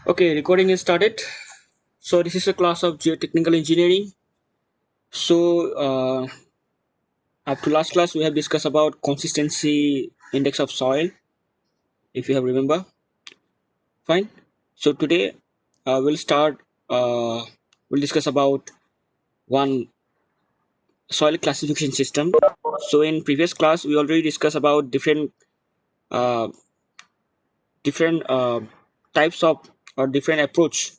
Okay, recording is started. So this is a class of geotechnical engineering. So up to last class we have discussed about consistency index of soil. If you have remember, fine. So today we'll start. Uh, we'll discuss about one soil classification system. So in previous class we already discussed about uh, different types of or different approach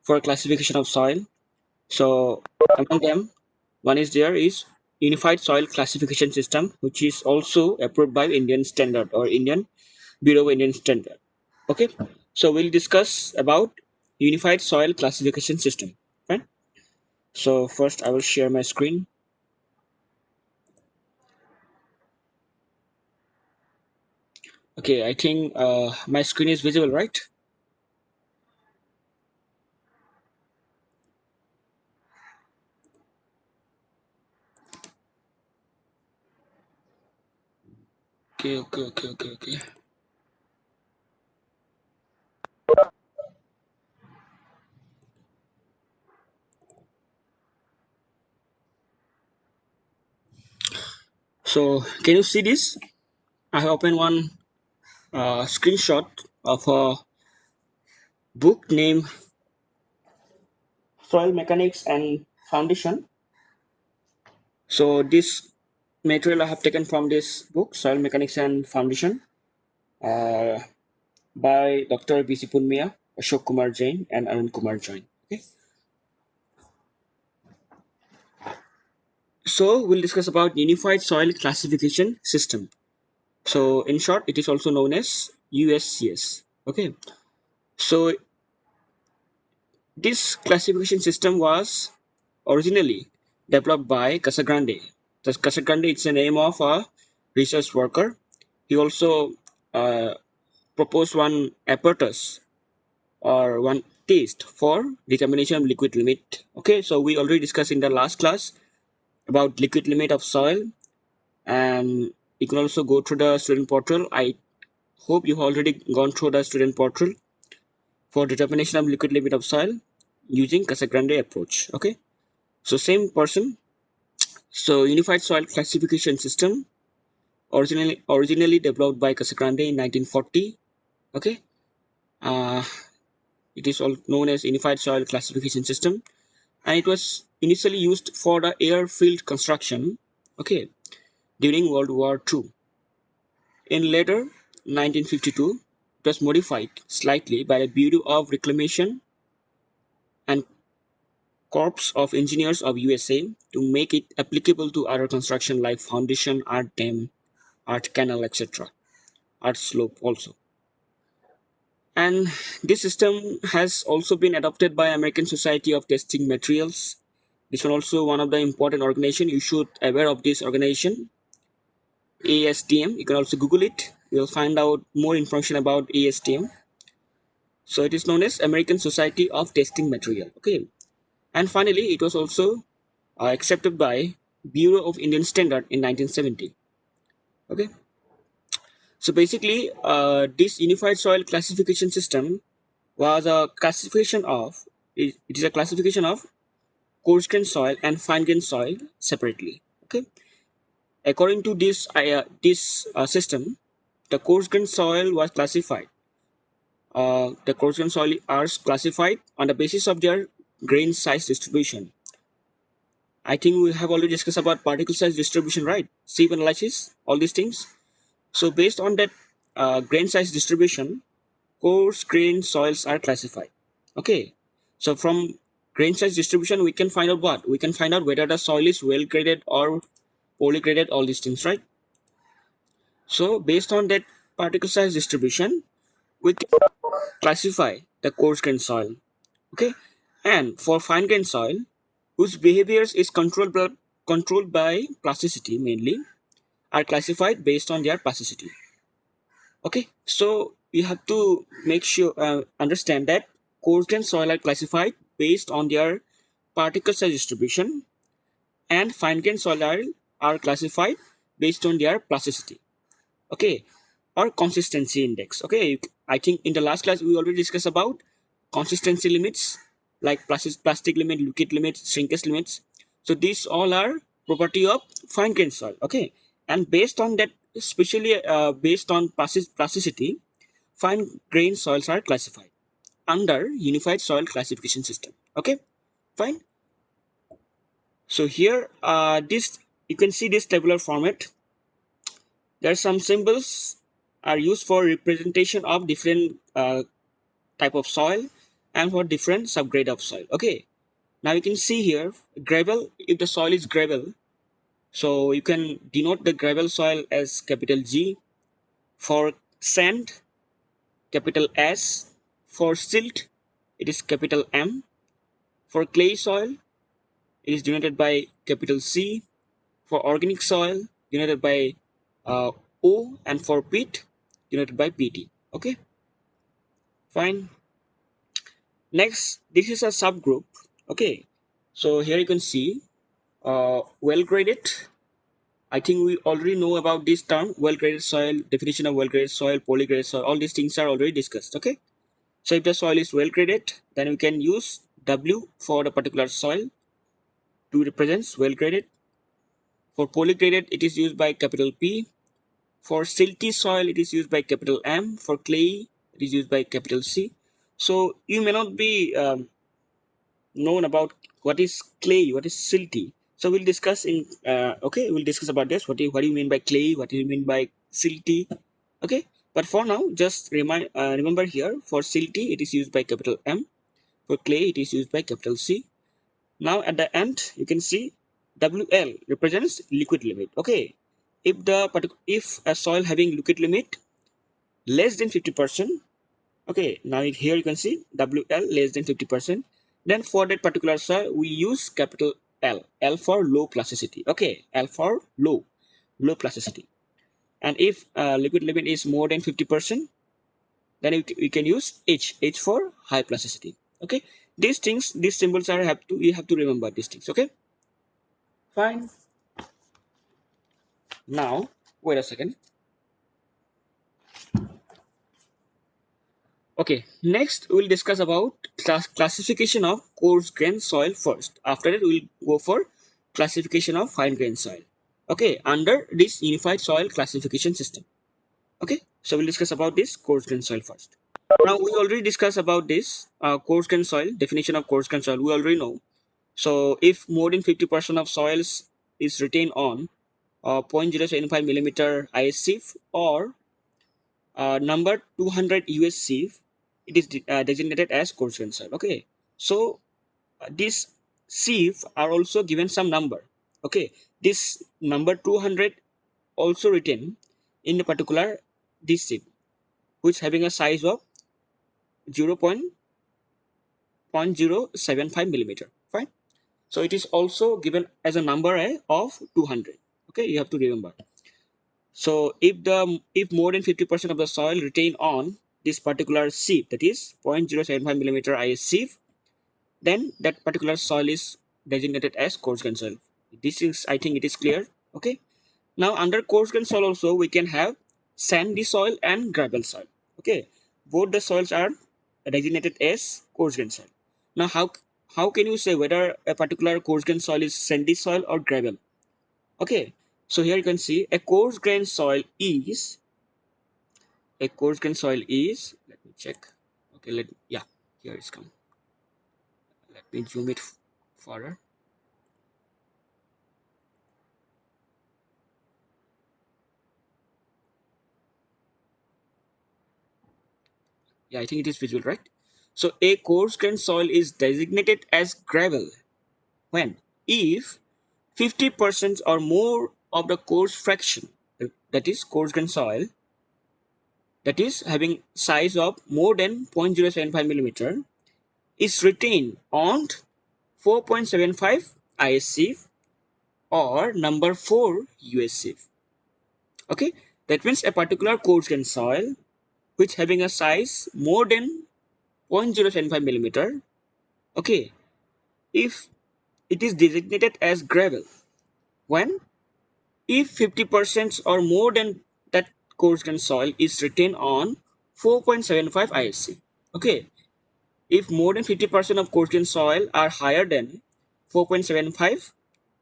for classification of soil. So among them, one is there is Unified Soil Classification System, which is also approved by Indian Standard or Indian Bureau of Indian Standard. Okay, so we'll discuss about Unified Soil Classification System. Right. So first, I will share my screen. Okay, I think my screen is visible, right? Okay. So can you see this? I have opened one screenshot of a book named Soil Mechanics and Foundation. So this material I have taken from this book, Soil Mechanics and Foundation, uh, by Dr. B.C. Punmia, Ashok Kumar Jain, and Anand Kumar Jain. Okay. So we'll discuss about Unified Soil Classification System. So in short, it is also known as USCS. Okay. So this classification system was originally developed by Casagrande. The Casagrande is the name of a research worker. He also uh, proposed one apparatus or one test for determination of liquid limit. Okay, so we already discussed in the last class about liquid limit of soil, and you can also go through the student portal. I hope you've already gone through the student portal for determination of liquid limit of soil using Casagrande approach. Okay, so same person. So unified soil classification system originally developed by Casagrande in 1940. Okay, uh, it is all known as unified soil classification system, and it was initially used for the airfield construction, okay, during World War II. In later 1952, it was modified slightly by the Bureau of Reclamation and Corps of Engineers of USA to make it applicable to other construction like foundation, art dam, art canal, etc., art slope also. And this system has also been adopted by American Society of Testing Materials. This one also one of the important organization. You should aware of this organization, ASTM. You can also Google it. You'll find out more information about ASTM. So it is known as American Society of Testing Material. Okay. And finally, it was also accepted by Bureau of Indian Standard in 1970. Okay. So basically, this unified soil classification system was a classification of it is a classification of coarse grain soil and fine grain soil separately. Okay. According to this system, the coarse grain soil was classified. The coarse grain soil are classified on the basis of their grain size distribution. I think we have already discussed about particle size distribution, right? Sieve analysis, all these things. So based on that grain size distribution, coarse grain soils are classified. Okay. So from grain size distribution, we can find out what? We can find out whether the soil is well graded or poorly graded, all these things, right? So based on that particle size distribution, we can classify the coarse grain soil. Okay. And for fine grain soil, whose behaviors is controlled by plasticity mainly, are classified based on their plasticity. Okay. So you have to make sure understand that coarse grain soil are classified based on their particle size distribution, and fine grain soil are classified based on their plasticity. Okay, or consistency index. Okay, I think in the last class we already discussed about consistency limits like plastic limit, liquid limits, shrinkage limits. So these all are property of fine grained soil. Okay, and based on that, especially based on plasticity, fine grained soils are classified under unified soil classification system. Okay, fine. So here, this you can see this tabular format. There are some symbols are used for representation of different type of soil and for different subgrade of soil. Okay, now you can see here gravel. If the soil is gravel, so you can denote the gravel soil as capital G. For sand, capital S. For silt, it is capital M. For clay soil, it is denoted by capital C. For organic soil, denoted by uh, O, and for peat, denoted by PT. Okay, fine. Next, this is a subgroup. Okay, so here you can see well graded. I think we already know about this term, well graded soil, definition of well graded soil, polygraded soil. All these things are already discussed. Okay, so if the soil is well graded, then we can use W for the particular soil to represent well graded. For polygraded, it is used by capital P. For silty soil, it is used by capital M. For clay, it is used by capital C. So you may not be known about what is clay, what is silty. So we'll discuss in okay, we'll discuss about this. What do you mean by clay? What do you mean by silty? Okay, but for now, just remember here for silty, it is used by capital M. For clay, it is used by capital C. Now at the end, you can see WL represents liquid limit. Okay, if a soil having liquid limit less than 50%. Okay, now here you can see WL less than 50%. Then for that particular soil, we use capital L. L for low plasticity. Okay, L for low plasticity. And if liquid limit is more than 50%, then we can use H for high plasticity. Okay, these things, these symbols are you have to remember these things. Okay, fine. Now wait a second. Okay, next we'll discuss about classification of coarse grain soil first. After that, we'll go for classification of fine grain soil. Okay, under this unified soil classification system. Okay, so we'll discuss about this coarse grain soil first. Now we already discussed about this coarse grain soil, definition of coarse grain soil. We already know. So if more than 50% of soils is retained on 0.075 millimeter ISC or number 200 US sieve, it is designated as coarse grain soil. Okay, so this sieve are also given some number. Okay, this number 200 also written in the particular this sieve, which having a size of 0.075 millimeter. Fine. So it is also given as a number of 200. Okay, you have to remember. So if more than 50% of the soil retain on this particular sieve, that is 0.075 millimeter IS sieve, then that particular soil is designated as coarse grain soil. This is, I think it is clear. Okay. Now under coarse grain soil also we can have sandy soil and gravel soil. Okay. Both the soils are designated as coarse grain soil. Now how can you say whether a particular coarse grain soil is sandy soil or gravel? Okay. So here you can see a coarse grain soil is let me check. Okay, yeah, here it's come. Let me zoom it further. Yeah, I think it is visual, right? So a coarse grain soil is designated as gravel when if 50% or more of the coarse fraction, that is coarse grain soil, that is having size of more than 0.075 millimeter, is retained on 4.75 ISC or number 4 USC. Okay, that means a particular coarse grain soil which having a size more than 0.075 millimeter. Okay, if it is designated as gravel when if 50% or more than that coarse grain soil is written on 4.75 ISC. Okay, If more than 50% of coarse grain soil are higher than 4.75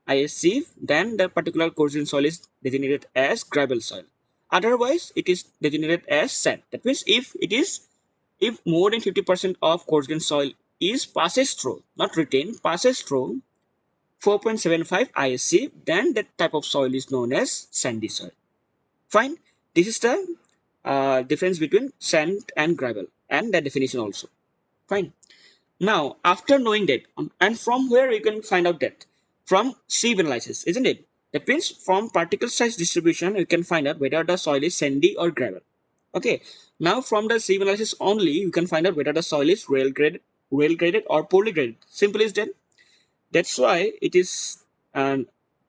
ISC, then the particular coarse grain soil is designated as gravel soil. Otherwise, it is designated as sand. That means if more than 50% of coarse grain soil is passes through, not retained, passes through 4.75 ISC, then that type of soil is known as sandy soil. Fine. This is the difference between sand and gravel and the definition also. Fine. Now, after knowing that, and from where you can find out that? From sieve analysis, isn't it? That means from particle size distribution, you can find out whether the soil is sandy or gravel. Okay. Now, from the sieve analysis only, you can find out whether the soil is well graded or poorly graded. Simple as that. That's why it is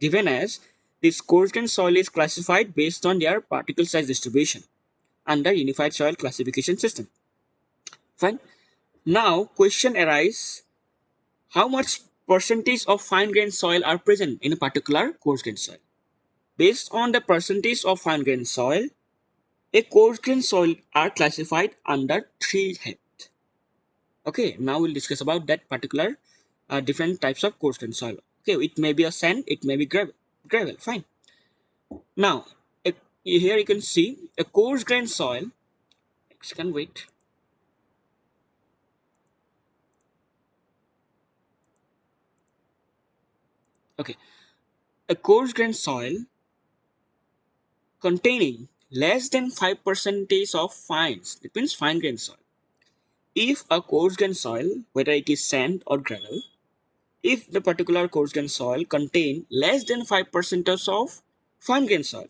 given as this coarse grain soil is classified based on their particle size distribution under Unified Soil Classification System. Fine. Now, question arises: how much percentage of fine grained soil are present in a particular coarse grained soil? Based on the percentage of fine grained soil, a coarse grained soil are classified under three heads. Okay, now we'll discuss about that particular different types of coarse grained soil. Okay, it may be a sand, it may be gravel. Gravel, fine. Now, here you can see a coarse grained soil. Can wait. Okay, a coarse grained soil containing less than 5% of fines, that means fine grained soil. If a coarse grained soil, whether it is sand or gravel, if the particular coarse grained soil contain less than 5% of fine grained soil,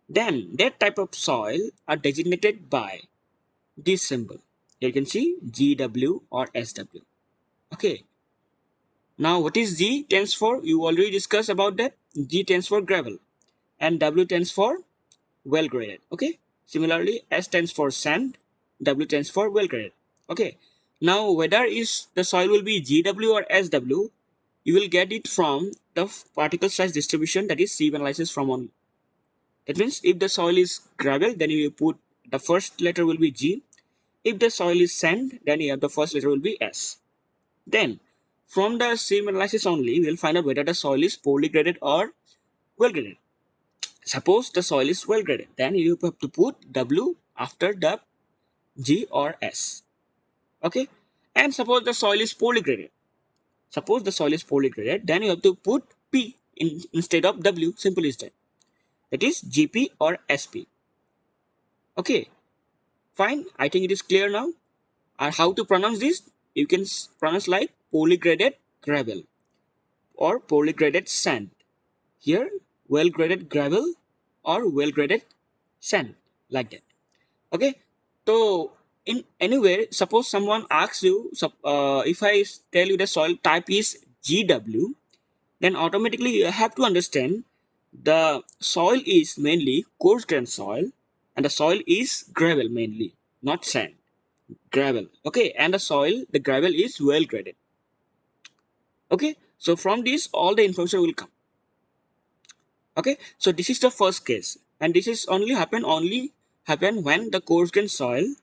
then that type of soil are designated by this symbol. Here you can see GW or SW. Okay. Now what is G stands for? You already discussed about that. G stands for gravel and W stands for well graded. Okay. Similarly, S stands for sand, W stands for well graded. Okay. Now whether is the soil will be GW or SW, you will get it from the particle size distribution, that is sieve analysis from only. That means if the soil is gravel, then you put the first letter will be G. If the soil is sand, then you have the first letter will be S. Then from the sieve analysis only, we will find out whether the soil is poorly graded or well graded. Suppose the soil is well graded, then you have to put W after the G or S. Okay. And suppose the soil is poorly graded. Suppose the soil is poorly graded, then you have to put P instead of W. Simple as that. That is GP or SP. Okay. Fine. I think it is clear now. And how to pronounce this? You can pronounce like poorly graded gravel or poorly graded sand. Here, well graded gravel or well graded sand, like that. Okay. So in anywhere, suppose someone asks you, if I tell you the soil type is GW, then automatically you have to understand the soil is mainly coarse grained soil and the soil is gravel mainly, not sand. Gravel. Okay. And the gravel is well graded. Okay. So from this, all the information will come. Okay. So this is the first case, and this is only happen when the coarse grained soil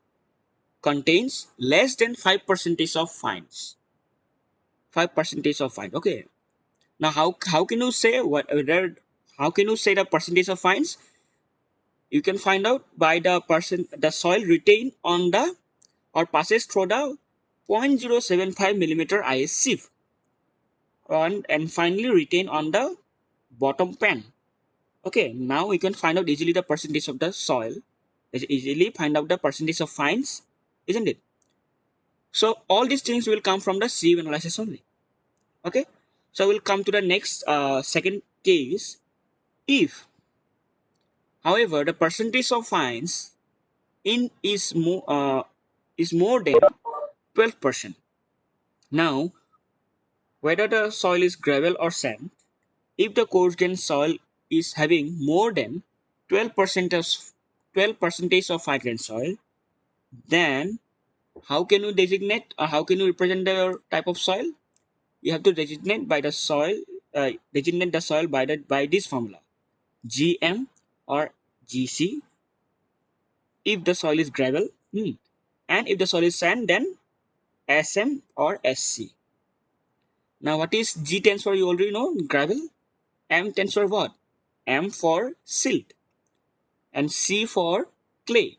contains less than 5% of fines. 5% of fine. Okay. Now how can you say how can you say the percentage of fines? You can find out by the soil retained on the or passes through the 0.075 millimeter IS sieve and finally retained on the bottom pan. Okay, now we can find out easily the percentage of the soil. Easily find out the percentage of fines, isn't it? So all these things will come from the sieve analysis only. Okay, so we'll come to the next second case. If, however, the percentage of fines in is more than 12%. Now, whether the soil is gravel or sand, if the coarse grained soil is having more than 12% of 12 percentage of fine grained soil, then how can you designate or how can you represent the type of soil? You have to designate by the soil, designate the soil by this formula, GM or GC. If the soil is gravel, and if the soil is sand, then SM or SC. Now what is G stands for? You already know, gravel. M stands for what? M for silt and C for clay.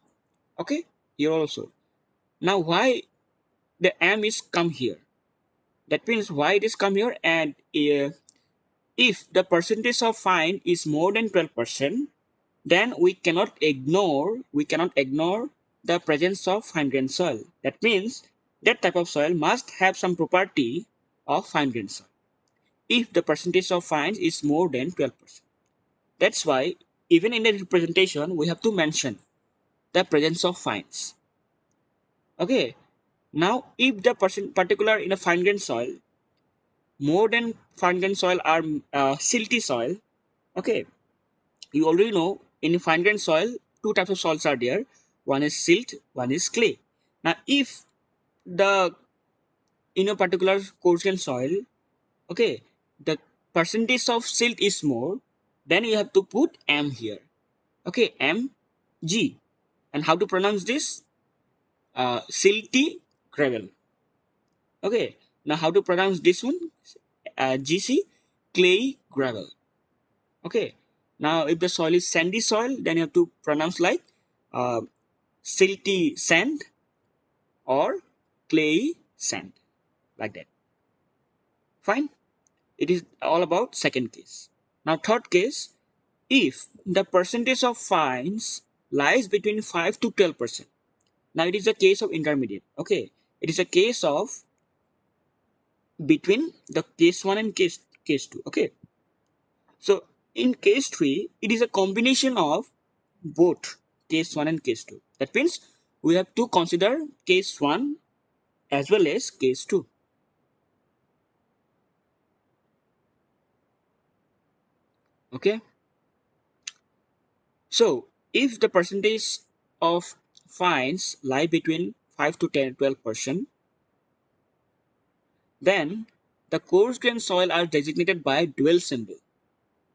Okay, here also. Now why the M is come here? That means why it is come here, and if the percentage of fine is more than 12%, then we cannot ignore the presence of fine grained soil. That means that type of soil must have some property of fine grained soil if the percentage of fines is more than 12%. That's why even in the representation we have to mention the presence of fines. Okay. Now if the particular in a fine grained soil, more than fine grained soil are silty soil. Okay, you already know in fine grained soil two types of soils are there. One is silt, one is clay. Now if the in a particular coarse grained soil, okay, the percentage of silt is more, then you have to put M here. Okay, Mg. And how to pronounce this? Silty gravel. Okay, now how to pronounce this one? Gc, clay gravel. Okay, now if the soil is sandy soil, then you have to pronounce like uh, silty sand or clay sand, like that. Fine. It is all about second case. Now third case, if the percentage of fines lies between 5 to 12%. Now it is a case of intermediate. Okay, it is a case of between the case 1 and case 2. Okay, so in case 3 it is a combination of both case 1 and case 2. That means we have to consider case 1 as well as case 2. Okay, so if the percentage of fines lie between 5 to 10 12%, then the coarse grain soil are designated by dual symbol.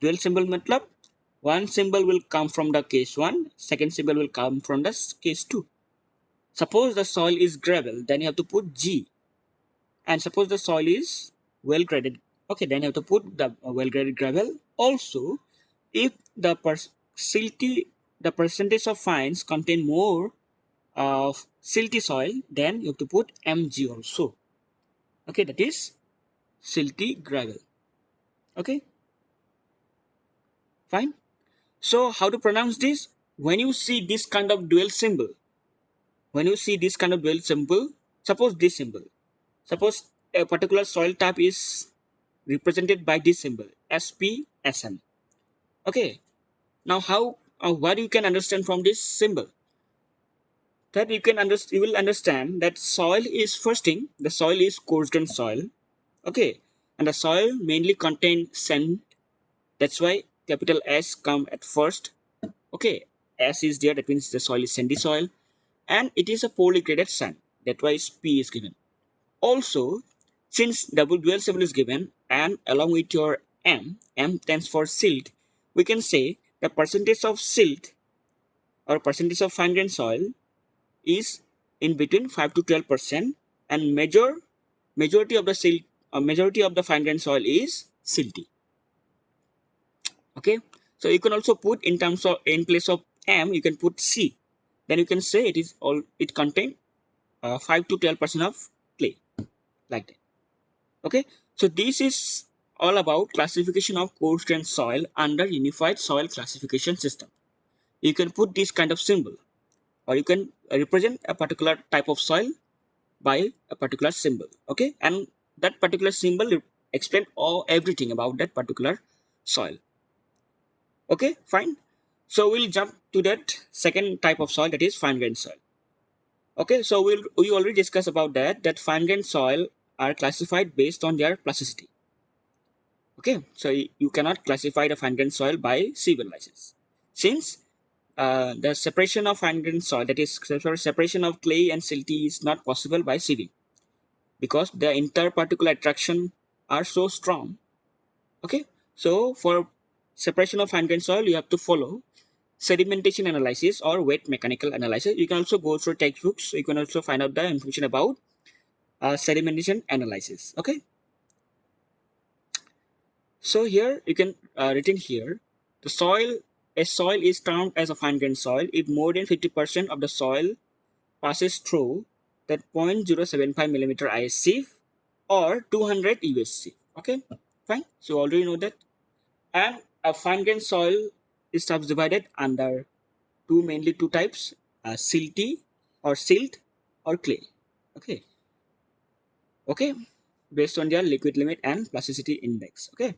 Dual symbol matlab one symbol will come from the case 1, second symbol will come from the case 2. Suppose the soil is gravel, then you have to put G. And suppose the soil is well graded, okay, then you have to put the well graded gravel. Also, if the silty, the percentage of fines contain more of silty soil, then you have to put Mg also. Okay, that is silty gravel. Okay, fine. So how to pronounce this? When you see this kind of dual symbol, suppose this symbol, suppose a particular soil type is represented by this symbol SPSM. Okay, now how what you can understand from this symbol, that you will understand that soil is first thing, the soil is coarse grained soil. Okay, and the soil mainly contain sand. That's why capital S come at first. Okay, S is there, that means the soil is sandy soil, and it is a poorly graded sand. That's why P is given. Also, since double dual symbol is given and along with your M stands for silt, we can say the percentage of silt or percentage of fine grained soil is in between 5 to 12%, and majority of the silt majority of the fine grained soil is silty. Okay, so you can also put in terms of in place of M you can put C, then you can say it contain 5 to 12% of clay, like that. Okay, so this is all about classification of coarse grained soil under unified soil classification system. You can put this kind of symbol, or you can represent a particular type of soil by a particular symbol. Okay, and that particular symbol explain everything about that particular soil. Okay, fine. So we'll jump to that second type of soil, that is fine grained soil. Okay, so we already discussed about that fine grained soil are classified based on their plasticity. Okay, so you cannot classify the fine grained soil by sieve analysis, since the separation of fine grained soil, that is separation of clay and silty, is not possible by sieving because the interparticular attraction are so strong. Okay, so for separation of fine grained soil, you have to follow sedimentation analysis or wet mechanical analysis. You can also go through textbooks. You can also find out the information about sedimentation analysis. Okay, so here you can written here the soil. A soil is termed as a fine grained soil if more than 50% of the soil passes through that 0.075 millimeter ISC or 200 USC. Okay, fine. So already know that. And a fine grained soil is subdivided under mainly two types: silty or silt or clay. Okay, okay, based on their liquid limit and plasticity index. Okay,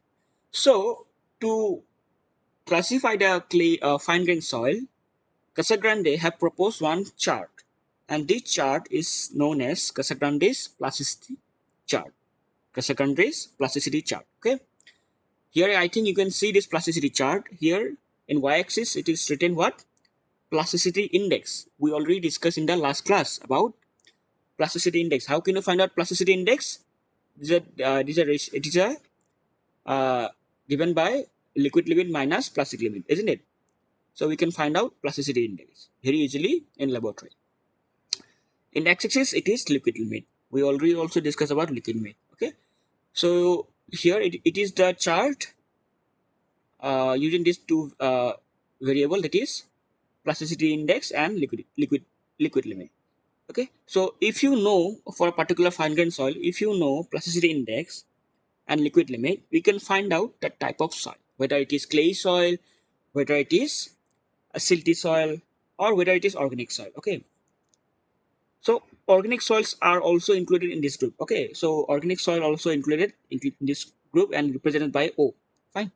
so to classify the clay fine grained soil, Casagrande have proposed one chart, and this chart is known as Casagrande's plasticity chart. Casagrande's plasticity chart. Okay, here I think you can see this plasticity chart. Here in y-axis it is written what? Plasticity index. We already discussed in the last class about plasticity index. How can you find out plasticity index? It is a given by liquid limit minus plastic limit, isn't it? So we can find out plasticity index very easily in laboratory. In x-axis, it is liquid limit. We already also discussed about liquid limit. Okay, so here it is the chart using these two variable, that is plasticity index and liquid limit. Okay, so if you know for a particular fine grained soil, if you know plasticity index and liquid limit, we can find out the type of soil, whether it is clay soil, whether it is a silty soil, or whether it is organic soil. Okay, so organic soils are also included in this group. Okay, so organic soil also included in this group and represented by O. Fine.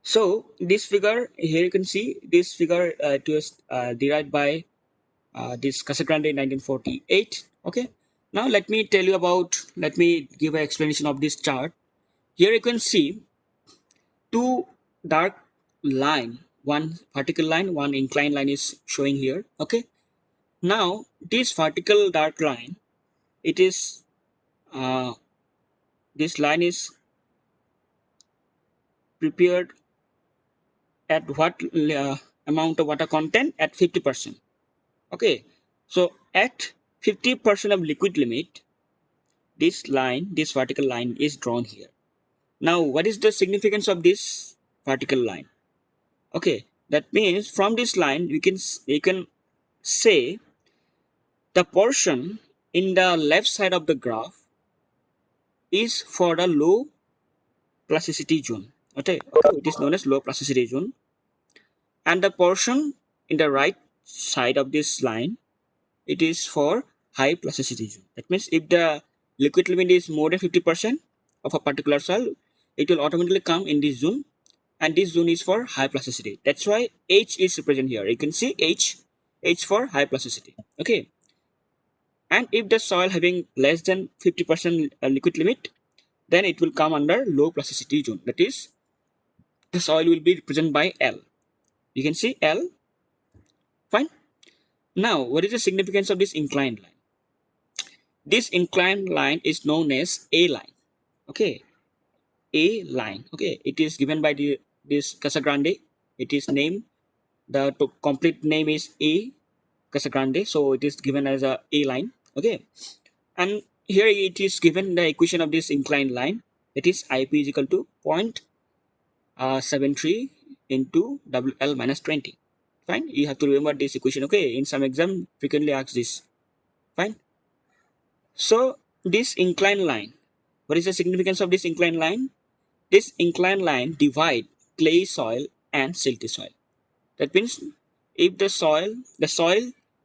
So this figure here, you can see this figure it was derived by this Casagrande in 1948. Okay, now let me give an explanation of this chart. Here you can see two dark line, one vertical line, one inclined line is showing here. Okay, now this vertical dark line, it is uh, this line is prepared at what amount of water content? At 50%. Okay, so at 50% of liquid limit, this line, this vertical line is drawn here. Now what is the significance of this vertical line? Okay, that means from this line we can say the portion in the left side of the graph is for the low plasticity zone. Okay, it is known as low plasticity zone, and the portion in the right side of this line, it is for high plasticity zone. That means if the liquid limit is more than 50% of a particular soil, it will automatically come in this zone, and this zone is for high plasticity. That's why H is represented here. You can see H for high plasticity. Okay, and if the soil having less than 50% liquid limit, then it will come under low plasticity zone. That is, the soil will be represented by L. You can see L. Fine. Now, what is the significance of this inclined line? This inclined line is known as A line. Okay, A line. Okay, it is given by this Casagrande. It is named, the complete name is A Casagrande, so it is given as a A line. Okay, and here it is given the equation of this inclined line. It is IP is equal to 0.73 into WL minus 20. Fine, you have to remember this equation. Okay, in some exam frequently asks this. Fine. So this inclined line, what is the significance of this inclined line? This inclined line divide clay soil and silty soil. That means if the soil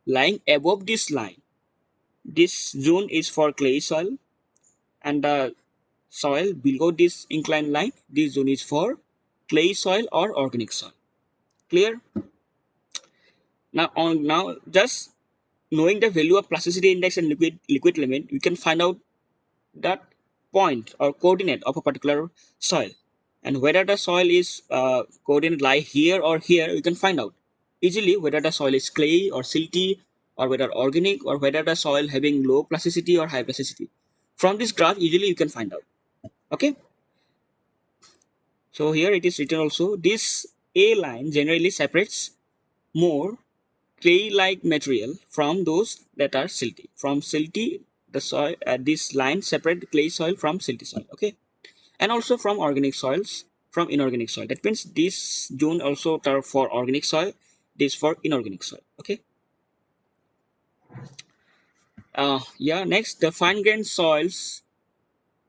lying above this line, this zone is for clay soil, and the soil below this inclined line, this zone is for clay soil or organic soil. Clear? Now just knowing the value of plasticity index and liquid limit, we can find out that point or coordinate of a particular soil, and whether the soil is coordinate lie here or here, we can find out easily whether the soil is clay or silty, or whether organic, or whether the soil having low plasticity or high plasticity. From this graph easily you can find out. Okay, so here it is written also, this A line generally separates more clay-like material from those that are silty. From silty, the soil, this line separate clay soil from silty soil. Okay, and also from organic soils from inorganic soil. That means this zone also for organic soil, this for inorganic soil. Okay. Yeah. Next, the fine-grained soils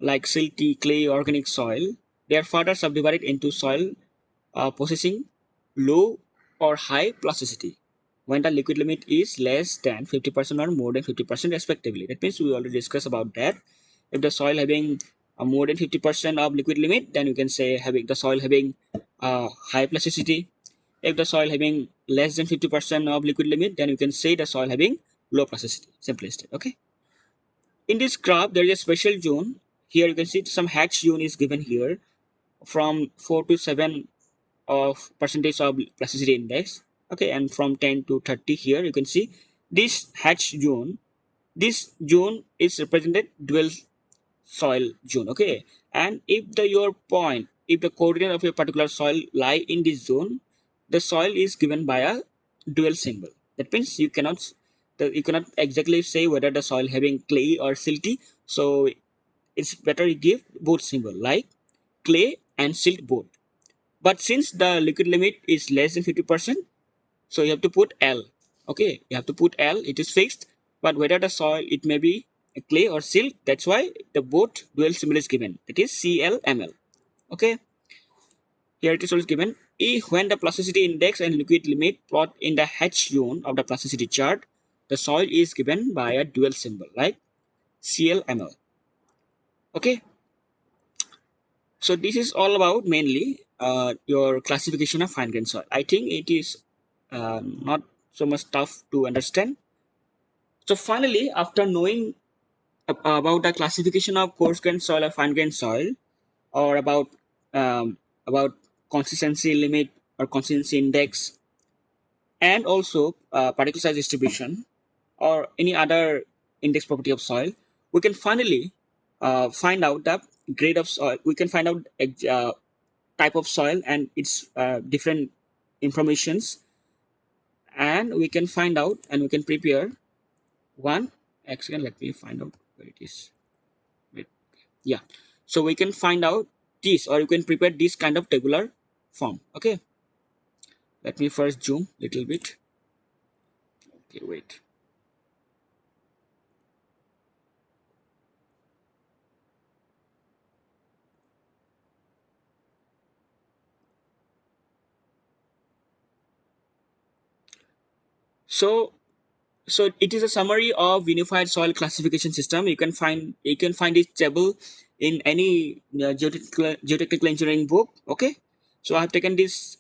like silty, clay, organic soil, they are further subdivided into soil possessing low or high plasticity when the liquid limit is less than 50% or more than 50% respectively. That means we already discussed about that. If the soil having more than 50% of liquid limit, then you can say having the soil having high plasticity. If the soil having less than 50% of liquid limit, then you can say the soil having low plasticity. Simply stated. Okay. In this graph, there is a special zone. Here you can see some hatch zone is given here from 4 to 7 of percentage of plasticity index. Okay, and from 10 to 30 here you can see this hatch zone. This zone is represented dual soil zone. Okay, and if the your point, if the coordinate of a particular soil lie in this zone, the soil is given by a dual symbol. That means you cannot exactly say whether the soil having clay or silty. So it's better you give both symbol like clay and silt both. But since the liquid limit is less than 50%, so you have to put L. Okay, you have to put L, it is fixed. But whether the soil, it may be a clay or silt, that's why the both dual symbol is given. It is CLML. Okay, here it is always given. When the plasticity index and liquid limit plot in the H zone of the plasticity chart, the soil is given by a dual symbol like CLML. Okay, so this is all about mainly your classification of fine grained soil. I think it is not so much tough to understand. So finally, after knowing about the classification of coarse grained soil or fine grained soil, or um, about consistency limit or consistency index, and also particle size distribution or any other index property of soil, we can finally find out the grade of soil. We can find out type of soil and its different informations, and we can find out and we can prepare one. Actually, let me find out where it is. Wait. Yeah, so we can find out this, or you can prepare this kind of tabular form. Okay, let me first zoom little bit. Okay, wait. So so it is a summary of unified soil classification system. You can find this table in any geotechnical engineering book. Okay, so I have taken this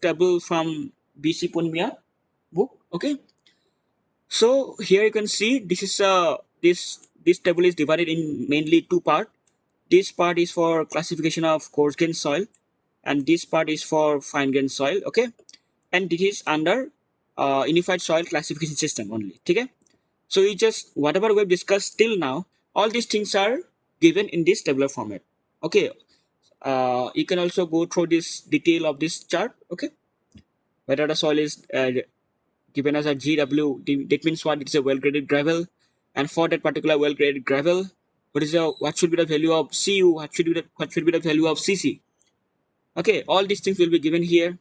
table from BC Punmia book. Okay, so here you can see this table is divided in mainly two part. This part is for classification of coarse grain soil, and this part is for fine grain soil. Okay, and this is under unified soil classification system only. Okay, so you just whatever we've discussed till now, all these things are given in this tabular format. Okay, you can also go through this detail of this chart. Okay, whether the soil is given as a GW, that means what? It's a well-graded gravel, and for that particular well-graded gravel, what should be the value of Cu? What should be the value of Cc? Okay, all these things will be given here.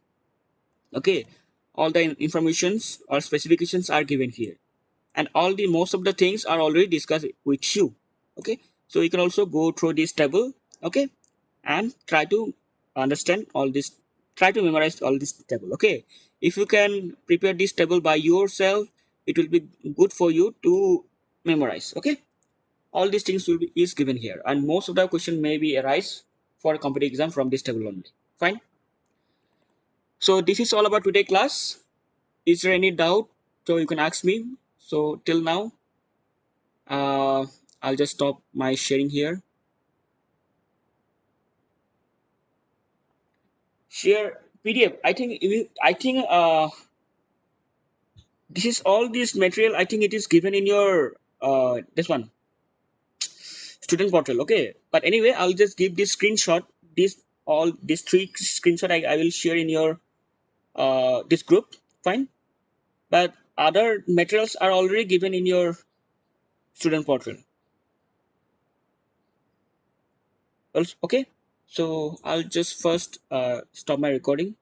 Okay, all the informations or specifications are given here, and all the most of the things are already discussed with you. Okay, so you can also go through this table. Okay, and try to understand all this, try to memorize all this table. Okay, if you can prepare this table by yourself, it will be good for you to memorize. Okay, all these things will be is given here, and most of the question may be arise for a competitive exam from this table only. Fine, so this is all about today class. Is there any doubt? So you can ask me. So till now, uh, I'll just stop my sharing here. Share PDF. I think this is all this material. I think it is given in your this one student portal. Okay, but anyway, I'll just give this screenshot. These three screenshot I will share in your this group. Fine. but other materials are already given in your student portal. Okay, so I'll just first stop my recording.